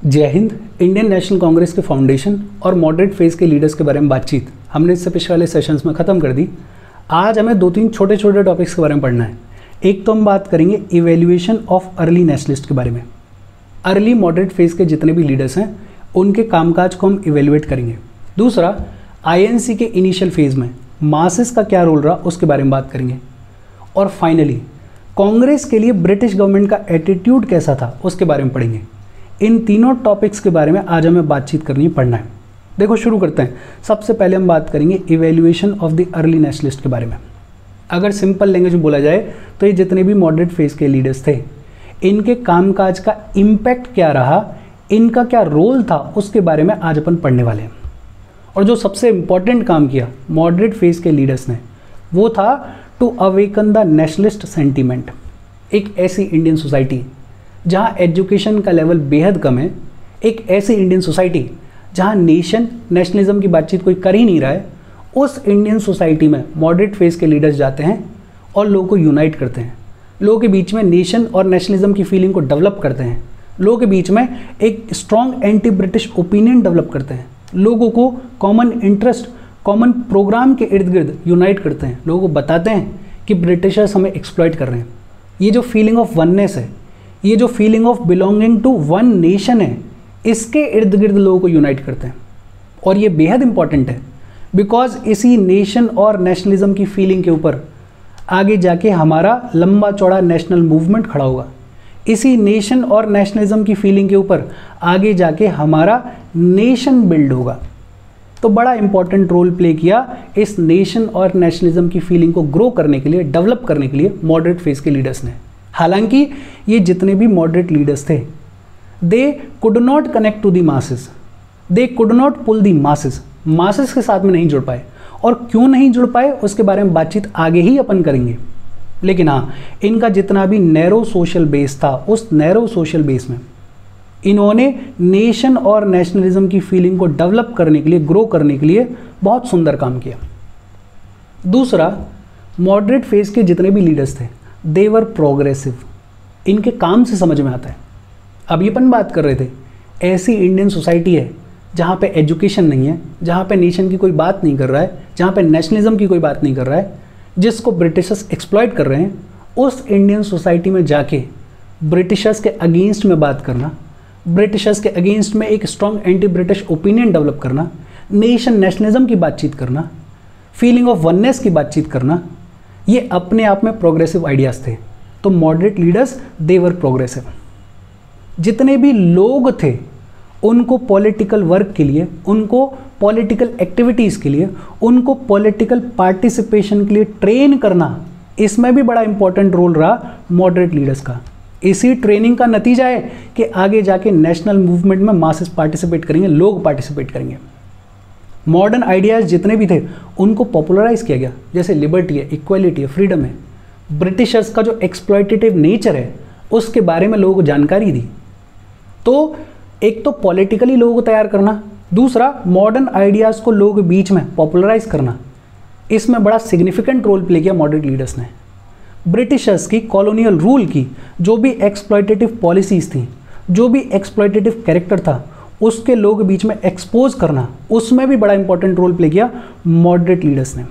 जय Hind. Indian national Congress के foundation और मॉडरेट फेज के लीडर्स के बारे में बातचीत हमने इससे पिछले वाले सेशंस में ख़त्म कर दी। आज हमें दो तीन छोटे छोटे टॉपिक्स के बारे में पढ़ना है। एक तो हम बात करेंगे इवेल्युएशन ऑफ अर्ली नेशनलिस्ट के बारे में। अर्ली मॉडरेट फेज के जितने भी लीडर्स हैं उनके कामकाज को हम इवेल्युएट करेंगे। दूसरा, आईएनसी के इनिशियल फेज में मासेस का क्या रोल रहा उसके बारे में बात करेंगे। और फाइनली कांग्रेस के लिए ब्रिटिश गवर्नमेंट का एटीट्यूड कैसा था उसके बारे में पढ़ेंगे। इन तीनों टॉपिक्स के बारे में आज हमें बातचीत करनी पड़ना है। देखो शुरू करते हैं। सबसे पहले हम बात करेंगे evaluation of the early nationalist के बारे में। अगर सिंपल लैंग्वेज में बोला जाए तो ये जितने भी मॉडरेट फेज के लीडर्स थे इनके कामकाज का इम्पैक्ट क्या रहा, इनका क्या रोल था, उसके बारे में आज अपन पढ़ने वाले हैं। और जो सबसे इम्पॉर्टेंट काम किया मॉडरेट फेज के लीडर्स ने वो था to awaken the nationalist sentiment. एक ऐसी इंडियन सोसाइटी जहाँ एजुकेशन का लेवल बेहद कम है, एक ऐसी इंडियन सोसाइटी जहाँ नेशनलिज्म की बातचीत कोई कर ही नहीं रहा है, उस इंडियन सोसाइटी में मॉडरेट फेज के लीडर्स जाते हैं और लोगों को यूनाइट करते हैं, लोगों के बीच में नेशन और नेशनलिज्म की फीलिंग को डेवलप करते हैं, लोगों के बीच में एक strong anti British opinion develop करते हैं, लोगों को कॉमन इंटरेस्ट, कॉमन प्रोग्राम के इर्द गिर्द यूनाइट करते हैं, लोगों को बताते हैं कि ब्रिटिशर्स हमें एक्सप्लॉइट कर रहे हैं। ये जो फीलिंग ऑफ वननेस है, ये जो feeling of belonging to one nation है, इसके इर्द गिर्द लोगों को यूनाइट करते हैं। और ये बेहद इंपॉर्टेंट है बिकॉज इसी नेशन और नेशनलिज्म की फीलिंग के ऊपर आगे जाके हमारा लंबा चौड़ा नेशनल मूवमेंट खड़ा होगा। इसी नेशन और नेशनलिज्म की फीलिंग के ऊपर आगे जाके हमारा नेशन बिल्ड होगा। तो बड़ा इंपॉर्टेंट रोल प्ले किया इस नेशन और नेशनलिज्म की फीलिंग को ग्रो करने के लिए, डेवलप करने के लिए मॉडरेट फेज के लीडर्स ने। हालांकि ये जितने भी मॉडरेट लीडर्स थे they could not connect to the masses, they could not pull the masses के साथ में नहीं जुड़ पाए। और क्यों नहीं जुड़ पाए उसके बारे में बातचीत आगे ही अपन करेंगे। लेकिन हाँ, इनका जितना भी नैरो सोशल बेस था उस नैरो सोशल बेस में इन्होंने नेशन और नेशनलिज्म की फीलिंग को डेवलप करने के लिए, ग्रो करने के लिए बहुत सुंदर काम किया। दूसरा, मॉडरेट फेज के जितने भी लीडर्स थे दे वर प्रोग्रेसिव। इनके काम से समझ में आता है। अभी अपन बात कर रहे थे ऐसी इंडियन सोसाइटी है जहाँ पे एजुकेशन नहीं है, जहाँ पे नेशन की कोई बात नहीं कर रहा है, जहाँ पे नेशनलिज्म की कोई बात नहीं कर रहा है, जिसको ब्रिटिशर्स एक्सप्लॉइट कर रहे हैं। उस इंडियन सोसाइटी में जाके ब्रिटिशर्स के अगेंस्ट में बात करना, ब्रिटिशर्स के अगेंस्ट में एक strong anti British opinion develop करना, नेशन नेशनलिज्म की बातचीत करना, फीलिंग ऑफ वननेस की बातचीत करना, ये अपने आप में प्रोग्रेसिव आइडियाज़ थे। तो moderate leaders they were progressive. जितने भी लोग थे उनको पॉलिटिकल वर्क के लिए, उनको पॉलिटिकल एक्टिविटीज़ के लिए, उनको पॉलिटिकल पार्टिसिपेशन के लिए ट्रेन करना, इसमें भी बड़ा इंपॉर्टेंट रोल रहा मॉडरेट लीडर्स का। इसी ट्रेनिंग का नतीजा है कि आगे जाके नेशनल मूवमेंट में मासेस पार्टिसिपेट करेंगे, लोग पार्टिसिपेट करेंगे। मॉडर्न आइडियाज़ जितने भी थे उनको पॉपुलराइज किया गया, जैसे लिबर्टी है, इक्वालिटी है, फ्रीडम है। ब्रिटिशर्स का जो एक्सप्लॉइटेटिव नेचर है उसके बारे में लोगों को जानकारी दी। तो एक तो पॉलिटिकली लोगों को तैयार करना, दूसरा मॉडर्न आइडियाज़ को लोगों के बीच में पॉपुलराइज करना, इसमें बड़ा सिग्निफिकेंट रोल प्ले किया मॉडरेट लीडर्स ने। ब्रिटिशर्स की कॉलोनियल रूल की जो भी एक्सप्लॉइटेटिव पॉलिसीज़ थी, जो भी एक्सप्लॉइटेटिव कैरेक्टर था, उसके लोगों के बीच में एक्सपोज करना, उसमें भी बड़ा इंपॉर्टेंट रोल प्ले किया मॉडरेट लीडर्स ने।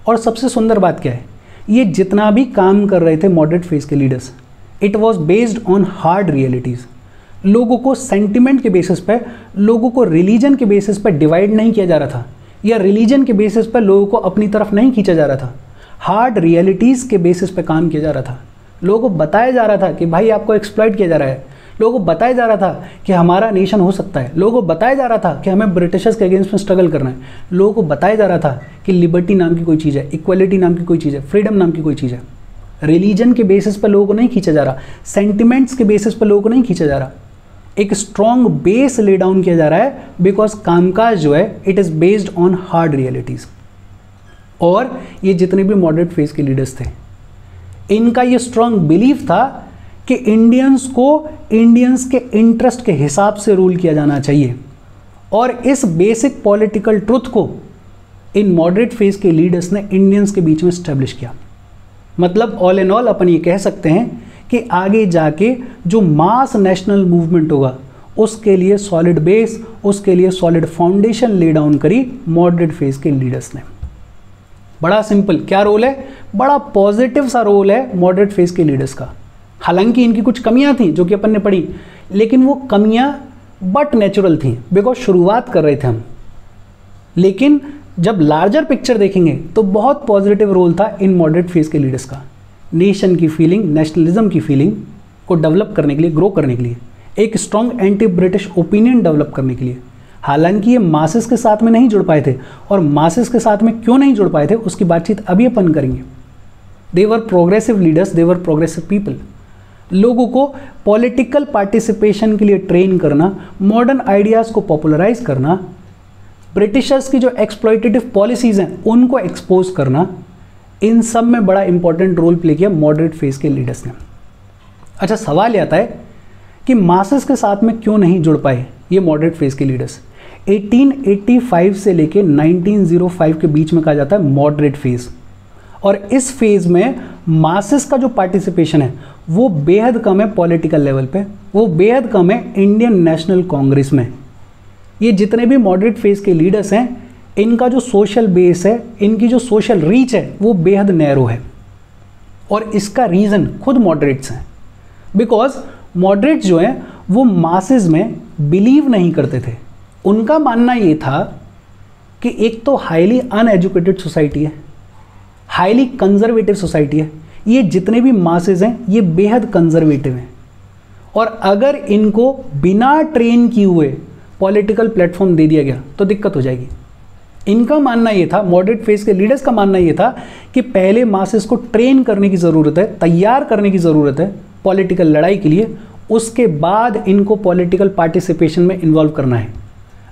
और सबसे सुंदर बात क्या है, ये जितना भी काम कर रहे थे मॉडरेट फेज के leaders, it was based on hard realities. लोगों को सेंटिमेंट के बेसिस पे, लोगों को रिलीजन के बेसिस पे डिवाइड नहीं किया जा रहा था, या रिलीजन के बेसिस पे लोगों को अपनी तरफ नहीं खींचा जा रहा था। हार्ड रियलिटीज़ के बेसिस पे काम किया जा रहा था। लोगों को बताया जा रहा था कि भाई आपको एक्सप्लॉइट किया जा रहा है, लोगों को बताया जा रहा था कि हमारा नेशन हो सकता है, लोगों को बताया जा रहा था कि हमें ब्रिटिशर्स के अगेंस्ट में स्ट्रगल करना है, लोगों को बताया जा रहा था कि लिबर्टी नाम की कोई चीज़ है, इक्वालिटी नाम की कोई चीज़ है, फ्रीडम नाम की कोई चीज़ है। रिलीजन के बेसिस पर लोगों को नहीं खींचा जा रहा, सेंटिमेंट्स के बेसिस पर लोगों को नहीं खींचा जा रहा, एक स्ट्रॉन्ग बेस ले डाउन किया जा रहा है बिकॉज कामकाज जो है it is based on hard realities. और ये जितने भी मॉडरेट फेज के लीडर्स थे इनका ये स्ट्रॉन्ग बिलीफ था कि इंडियंस को इंडियंस के इंटरेस्ट के हिसाब से रूल किया जाना चाहिए। और इस बेसिक पॉलिटिकल ट्रुथ को इन मॉडरेट फेज के लीडर्स ने इंडियंस के बीच में स्टैब्लिश किया। मतलब ऑल इन ऑल अपन ये कह सकते हैं कि आगे जाके जो मास नेशनल मूवमेंट होगा उसके लिए सॉलिड बेस, उसके लिए सॉलिड फाउंडेशन ले डाउन करी मॉडरेट फेज के लीडर्स ने। बड़ा सिंपल, क्या रोल है, बड़ा पॉजिटिव सा रोल है मॉडरेट फेज के लीडर्स का। हालांकि इनकी कुछ कमियां थी जो कि अपन ने पढ़ी, लेकिन वो कमियां बट नेचुरल थी, बिकॉज शुरुआत कर रहे थे हम। लेकिन जब लार्जर पिक्चर देखेंगे तो बहुत पॉजिटिव रोल था इन मॉडरेट फेज के लीडर्स का, नेशन की फीलिंग, नेशनलिज्म की फीलिंग को डेवलप करने के लिए, ग्रो करने के लिए, एक strong anti British opinion develop करने के लिए। हालांकि ये मासेस के साथ में नहीं जुड़ पाए थे, और मासेस के साथ में क्यों नहीं जुड़ पाए थे उसकी बातचीत अभी अपन करेंगे। दे वर प्रोग्रेसिव लीडर्स, दे वर प्रोग्रेसिव पीपल। लोगों को पॉलिटिकल पार्टिसिपेशन के लिए ट्रेन करना, मॉडर्न आइडियाज को पॉपुलराइज करना, ब्रिटिशर्स की जो एक्सप्लॉइटेटिव पॉलिसीज हैं उनको एक्सपोज करना, इन सब में बड़ा इंपॉर्टेंट रोल प्ले किया मॉडरेट फेज के लीडर्स ने। अच्छा, सवाल आता है कि मासेस के साथ में क्यों नहीं जुड़ पाए ये मॉडरेट फेज के लीडर्स। 1885 से लेके 1905 के बीच में कहा जाता है मॉडरेट फेज, और इस फेज में मासेस का जो पार्टिसिपेशन है वो बेहद कम है पॉलिटिकल लेवल पे, वो बेहद कम है इंडियन नेशनल कांग्रेस में। ये जितने भी मॉडरेट फेज के लीडर्स हैं, इनका जो सोशल बेस है, इनकी जो सोशल रीच है वो बेहद नैरो है, और इसका रीज़न खुद मॉडरेट्स हैं। बिकॉज मॉडरेट्स जो हैं वो मासेस में बिलीव नहीं करते थे। उनका मानना ये था कि एक तो हाईली अनएजुकेटेड सोसाइटी है, हाईली कंजर्वेटिव सोसाइटी है, ये जितने भी मासेस हैं ये बेहद कंजर्वेटिव हैं, और अगर इनको बिना ट्रेन किए हुए पॉलिटिकल प्लेटफॉर्म दे दिया गया तो दिक्कत हो जाएगी। इनका मानना ये था, मॉडरेट फेज के लीडर्स का मानना ये था कि पहले मासेस को ट्रेन करने की ज़रूरत है, तैयार करने की ज़रूरत है पॉलिटिकल लड़ाई के लिए, उसके बाद इनको पॉलिटिकल पार्टिसिपेशन में इन्वॉल्व करना है।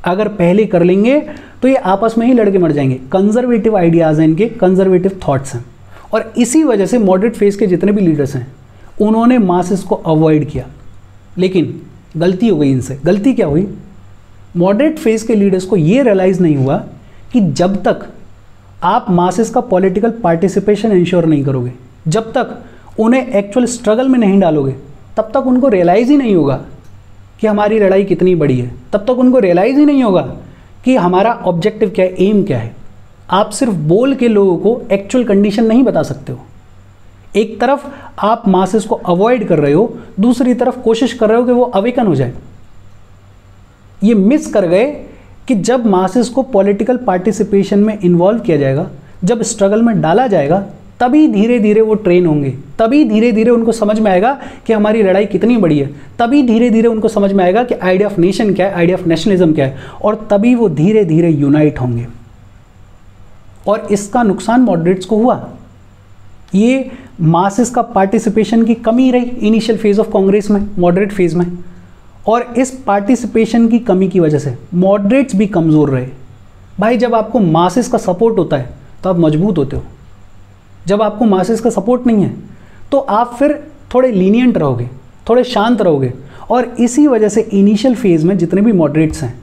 अगर पहले कर लेंगे तो ये आपस में ही लड़के मर जाएंगे। कंजर्वेटिव आइडियाज़ हैं इनके, कंजर्वेटिव थॉट्स हैं, और इसी वजह से मॉडरेट फेज के जितने भी लीडर्स हैं उन्होंने मासेस को अवॉइड किया। लेकिन गलती हो गई इनसे। गलती क्या हुई, मॉडरेट फेज के लीडर्स को ये रियलाइज़ नहीं हुआ कि जब तक आप मासेस का पॉलिटिकल पार्टिसिपेशन इंश्योर नहीं करोगे, जब तक उन्हें एक्चुअल स्ट्रगल में नहीं डालोगे, तब तक उनको रियलाइज़ ही नहीं होगा कि हमारी लड़ाई कितनी बड़ी है, तब तक उनको रियलाइज़ ही नहीं होगा कि हमारा ऑब्जेक्टिव क्या है, एम क्या है। आप सिर्फ बोल के लोगों को एक्चुअल कंडीशन नहीं बता सकते हो। एक तरफ आप मासेस को अवॉइड कर रहे हो, दूसरी तरफ कोशिश कर रहे हो कि वो अवेकन हो जाए। ये मिस कर गए कि जब मासेस को पॉलिटिकल पार्टिसिपेशन में इन्वॉल्व किया जाएगा, जब स्ट्रगल में डाला जाएगा, तभी धीरे धीरे वो ट्रेन होंगे, तभी धीरे धीरे उनको समझ में आएगा कि हमारी लड़ाई कितनी बड़ी है, तभी धीरे धीरे उनको समझ में आएगा कि आइडिया ऑफ नेशन क्या है, आइडिया ऑफ नेशनलिज्म क्या है, और तभी वो धीरे धीरे यूनाइट होंगे। और इसका नुकसान मॉडरेट्स को हुआ। ये मासेस का पार्टिसिपेशन की कमी रही इनिशियल फेज ऑफ कांग्रेस में, मॉडरेट फेज में, और इस पार्टिसिपेशन की कमी की वजह से मॉडरेट्स भी कमज़ोर रहे। भाई, जब आपको मासेस का सपोर्ट होता है तो आप मजबूत होते हो, जब आपको मासेस का सपोर्ट नहीं है तो आप फिर थोड़े लीनियंट रहोगे, थोड़े शांत रहोगे। और इसी वजह से इनिशियल फेज में जितने भी मॉडरेट्स हैं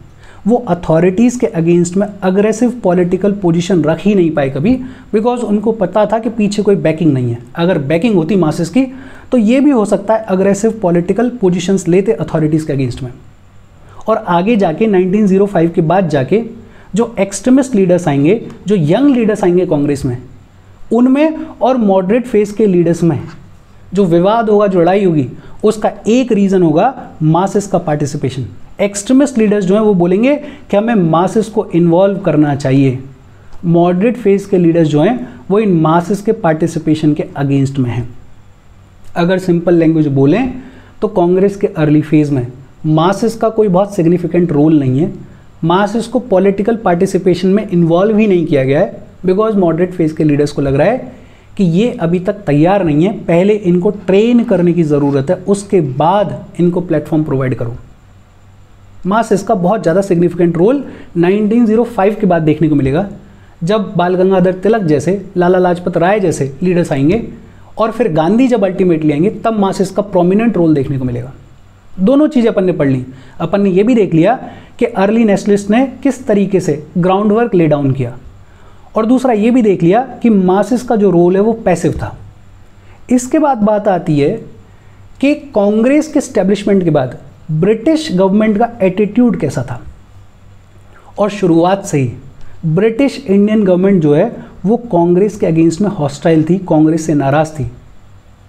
वो अथॉरिटीज़ के अगेंस्ट में अग्रेसिव पॉलिटिकल पोजीशन रख ही नहीं पाए कभी, बिकॉज उनको पता था कि पीछे कोई बैकिंग नहीं है। अगर बैकिंग होती मासेस की तो ये भी हो सकता है अग्रेसिव पॉलिटिकल पोजीशंस लेते अथॉरिटीज़ के अगेंस्ट में। और आगे जाके 1905 के बाद जाके जो एक्सट्रीमिस्ट लीडर्स आएंगे, जो यंग लीडर्स आएंगे कांग्रेस में, उनमें और मॉडरेट फेज के लीडर्स में जो विवाद होगा, जो लड़ाई होगी, उसका एक रीज़न होगा मासेस का पार्टिसिपेशन। एक्सट्रीमिस्ट लीडर्स जो हैं वो बोलेंगे कि हमें मासेस को इन्वॉल्व करना चाहिए। मॉडरेट फेज के लीडर्स जो हैं वो इन मासेस के पार्टिसिपेशन के अगेंस्ट में हैं। अगर सिंपल लैंग्वेज बोलें तो कांग्रेस के अर्ली फेज में मासेस का कोई बहुत सिग्निफिकेंट रोल नहीं है। मासेस को पॉलिटिकल पार्टिसिपेशन में इन्वॉल्व ही नहीं किया गया है, बिकॉज मॉडरेट फेज के लीडर्स को लग रहा है कि ये अभी तक तैयार नहीं है, पहले इनको ट्रेन करने की ज़रूरत है, उसके बाद इनको प्लेटफॉर्म प्रोवाइड करो। मासेस का बहुत ज़्यादा सिग्निफिकेंट रोल 1905 के बाद देखने को मिलेगा, जब बाल गंगाधर तिलक जैसे, लाला लाजपत राय जैसे लीडर्स आएंगे, और फिर गांधी जब अल्टीमेटली आएंगे, तब मासेस का प्रोमिनेंट रोल देखने को मिलेगा। दोनों चीज़ें अपन ने पढ़ ली। अपन ने ये भी देख लिया कि अर्ली नेशनलिस्ट ने किस तरीके से ग्राउंड वर्क ले डाउन किया, और दूसरा ये भी देख लिया कि मासेस का जो रोल है वो पैसिव था। इसके बाद बात आती है कि कांग्रेस के एस्टेब्लिशमेंट के बाद ब्रिटिश गवर्नमेंट का एटीट्यूड कैसा था। और शुरुआत से ही ब्रिटिश इंडियन गवर्नमेंट जो है वो कांग्रेस के अगेंस्ट में हॉस्टाइल थी, कांग्रेस से नाराज थी।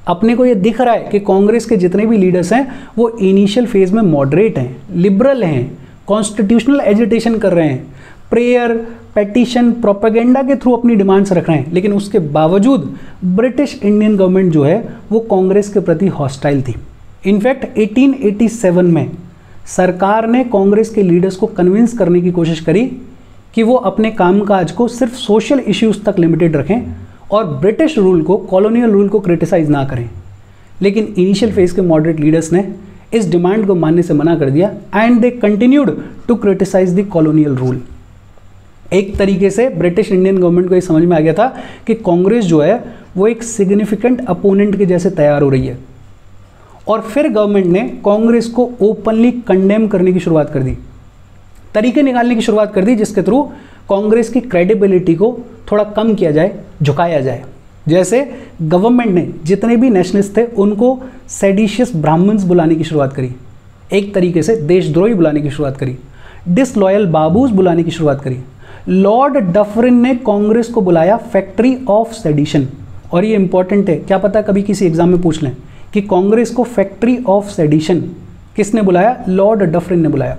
अपने को ये दिख रहा है कि कांग्रेस के जितने भी लीडर्स हैं वो इनिशियल फेज में मॉडरेट हैं, लिबरल हैं, कॉन्स्टिट्यूशनल एजिटेशन कर रहे हैं, प्रेयर, पेटिशन, प्रोपेगेंडा के थ्रू अपनी डिमांड्स रख रहे हैं, लेकिन उसके बावजूद ब्रिटिश इंडियन गवर्नमेंट जो है वो कांग्रेस के प्रति हॉस्टाइल थी। इनफैक्ट 1887 में सरकार ने कांग्रेस के लीडर्स को कन्विंस करने की कोशिश करी कि वो अपने कामकाज को सिर्फ सोशल इश्यूज तक लिमिटेड रखें और ब्रिटिश रूल को, कॉलोनियल रूल को क्रिटिसाइज ना करें। लेकिन इनिशियल फेज के मॉडरेट लीडर्स ने इस डिमांड को मानने से मना कर दिया and they continued to criticize the colonial rule. एक तरीके से ब्रिटिश इंडियन गवर्नमेंट को ये समझ में आ गया था कि कांग्रेस जो है वो एक सिग्निफिकेंट अपोनेंट के जैसे तैयार हो रही है, और फिर गवर्नमेंट ने कांग्रेस को ओपनली कंडेम करने की शुरुआत कर दी, तरीके निकालने की शुरुआत कर दी जिसके थ्रू कांग्रेस की क्रेडिबिलिटी को थोड़ा कम किया जाए, झुकाया जाए। जैसे गवर्नमेंट ने जितने भी नेशनलिस्ट थे उनको सेडिशियस ब्राह्मण्स बुलाने की शुरुआत करी, एक तरीके से देशद्रोही बुलाने की शुरुआत करी, डिसलॉयल बाबूज बुलाने की शुरुआत करी। लॉर्ड डफरिन ने कांग्रेस को बुलाया फैक्ट्री ऑफ सेडिशन, और ये इंपॉर्टेंट है, क्या पता कभी किसी एग्जाम में पूछ लें कि कांग्रेस को फैक्ट्री ऑफ सेडिशन किसने बुलाया? लॉर्ड डफरिन ने बुलाया।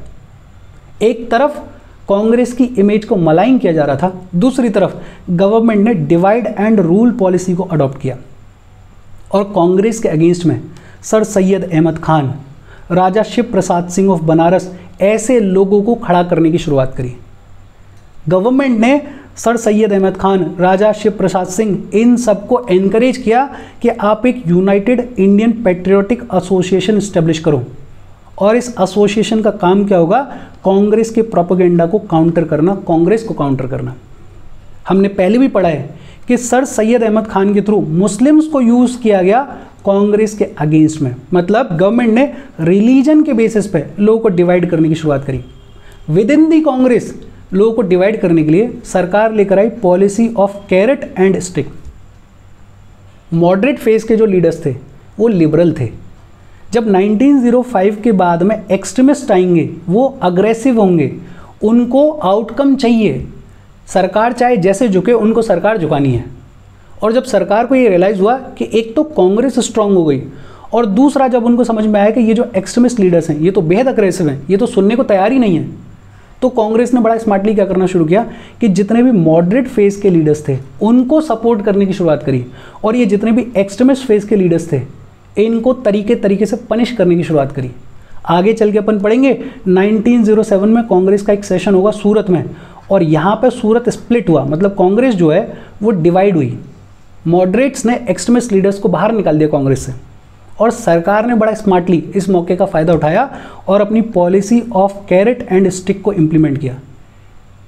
एक तरफ कांग्रेस की इमेज को मलाइन किया जा रहा था, दूसरी तरफ गवर्नमेंट ने डिवाइड एंड रूल पॉलिसी को अडॉप्ट किया और कांग्रेस के अगेंस्ट में सर सैयद अहमद खान, राजा शिव प्रसाद सिंह ऑफ बनारस, ऐसे लोगों को खड़ा करने की शुरुआत करी। गवर्नमेंट ने सर सैयद अहमद खान, राजा शिव प्रसाद सिंह, इन सबको एनकरेज किया कि आप एक United Indian patriotic association establish करो, और इस एसोसिएशन का काम क्या होगा? कांग्रेस के प्रोपेगेंडा को काउंटर करना, कांग्रेस को काउंटर करना। हमने पहले भी पढ़ा है कि सर सैयद अहमद खान के थ्रू मुस्लिम्स को यूज किया गया कांग्रेस के अगेंस्ट में, मतलब गवर्नमेंट ने रिलीजन के बेसिस पे लोगों को डिवाइड करने की शुरुआत करी। विद इन दी कांग्रेस लोगों को डिवाइड करने के लिए सरकार लेकर आई policy of carrot and stick. Moderate phase के जो लीडर्स थे वो लिबरल थे। जब 1905 के बाद में एक्सट्रीमिस्ट आएंगे वो अग्रेसिव होंगे, उनको आउटकम चाहिए, सरकार चाहे जैसे झुके उनको सरकार झुकानी है। और जब सरकार को ये रियलाइज़ हुआ कि एक तो कांग्रेस स्ट्रांग हो गई और दूसरा जब उनको समझ में आया कि ये जो एक्सट्रीमिस्ट लीडर्स हैं ये तो बेहद अग्रेसिव हैं, ये तो सुनने को तैयार ही नहीं है, तो कांग्रेस ने बड़ा स्मार्टली क्या करना शुरू किया कि जितने भी मॉडरेट फेज के लीडर्स थे उनको सपोर्ट करने की शुरुआत करी, और ये जितने भी एक्सट्रीमिस्ट फेज के लीडर्स थे इनको तरीके से पनिश करने की शुरुआत करी। आगे चल के अपन पढ़ेंगे 1907 में कांग्रेस का एक सेशन होगा सूरत में, और यहाँ पे सूरत स्प्लिट हुआ, मतलब कांग्रेस जो है वो डिवाइड हुई। मॉडरेट्स ने एक्सट्रीमिस्ट लीडर्स को बाहर निकाल दिया कांग्रेस से, और सरकार ने बड़ा स्मार्टली इस मौके का फ़ायदा उठाया और अपनी policy of carrot and stick को इम्प्लीमेंट किया।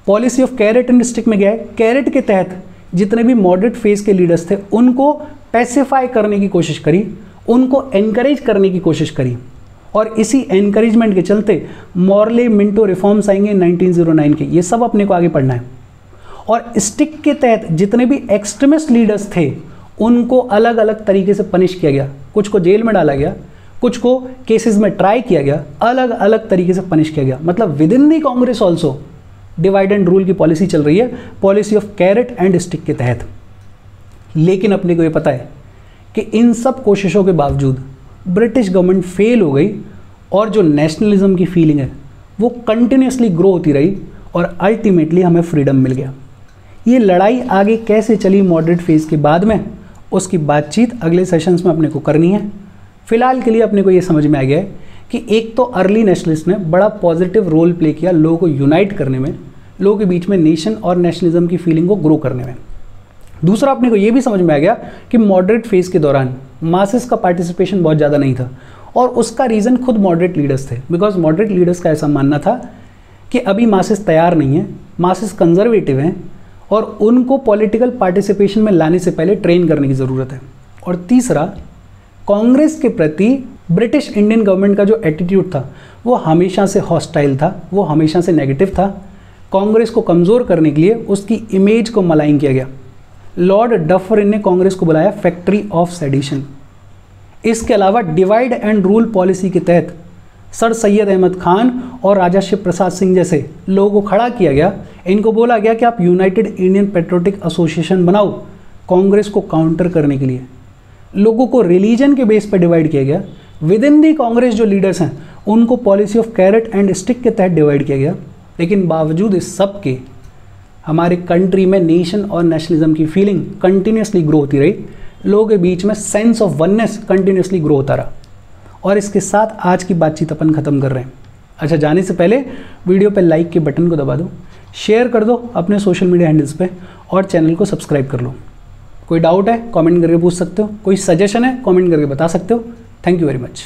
Policy of carrot and stick में क्या है? कैरेट के तहत जितने भी मॉडरेट फेज के लीडर्स थे उनको पैसिफाई करने की कोशिश करी, उनको एनकरेज करने की कोशिश करी, और इसी एनकरेजमेंट के चलते मॉर्ले मिंटो रिफॉर्म्स आएंगे 1909 के, ये सब अपने को आगे पढ़ना है। और स्टिक के तहत जितने भी एक्सट्रीमिस्ट लीडर्स थे उनको अलग अलग तरीके से पनिश किया गया, कुछ को जेल में डाला गया, कुछ को केसेस में ट्राई किया गया, अलग अलग तरीके से पनिश किया गया। मतलब with in the Congress also divide and rule की पॉलिसी चल रही है, policy of carrot and stick के तहत। लेकिन अपने को ये पता है कि इन सब कोशिशों के बावजूद ब्रिटिश गवर्नमेंट फेल हो गई, और जो नेशनलिज्म की फीलिंग है वो कंटिन्यूसली ग्रो होती रही, और अल्टीमेटली हमें फ्रीडम मिल गया। ये लड़ाई आगे कैसे चली मॉडरेट फेज के बाद में, उसकी बातचीत अगले सेशंस में अपने को करनी है। फिलहाल के लिए अपने को ये समझ में आ गया है कि एक तो अर्ली नेशनलिस्ट ने बड़ा पॉजिटिव रोल प्ले किया लोगों को यूनाइट करने में, लोगों के बीच में नेशन और नेशनलिज्म की फीलिंग को ग्रो करने में। दूसरा अपने को ये भी समझ में आ गया कि मॉडरेट फेज के दौरान मासेस का पार्टिसिपेशन बहुत ज़्यादा नहीं था, और उसका रीज़न खुद मॉडरेट लीडर्स थे। बिकॉज मॉडरेट लीडर्स का ऐसा मानना था कि अभी मासेस तैयार नहीं है, मासेस कंजर्वेटिव हैं, और उनको पॉलिटिकल पार्टिसिपेशन में लाने से पहले ट्रेन करने की ज़रूरत है। और तीसरा, कांग्रेस के प्रति ब्रिटिश इंडियन गवर्नमेंट का जो एटीट्यूड था वो हमेशा से हॉस्टाइल था, वो हमेशा से नेगेटिव था। कांग्रेस को कमज़ोर करने के लिए उसकी इमेज को मलाइन किया गया। लॉर्ड डफरिन ने कांग्रेस को बुलाया फैक्ट्री ऑफ सेडिशन। इसके अलावा डिवाइड एंड रूल पॉलिसी के तहत सर सैयद अहमद खान और राजा शिव प्रसाद सिंह जैसे लोगों को खड़ा किया गया। इनको बोला गया कि आप यूनाइटेड इंडियन पेट्रियोटिक एसोसिएशन बनाओ कांग्रेस को काउंटर करने के लिए। लोगों को रिलीजन के बेस पर डिवाइड किया गया। विद इन दी कांग्रेस जो लीडर्स हैं उनको policy of carrot and stick के तहत डिवाइड किया गया। लेकिन बावजूद इस सब के हमारे कंट्री में नेशन और नेशनलिज्म की फीलिंग कंटिन्यूसली ग्रो होती रही। लोगों के बीच में sense of oneness continuously grow होता रहा। और इसके साथ आज की बातचीत अपन ख़त्म कर रहे हैं। अच्छा, जाने से पहले वीडियो पे लाइक के बटन को दबा दो, शेयर कर दो अपने सोशल मीडिया हैंडल्स पे और चैनल को सब्सक्राइब कर लो। कोई डाउट है कमेंट करके पूछ सकते हो, कोई सजेशन है कमेंट करके बता सकते हो। Thank you very much.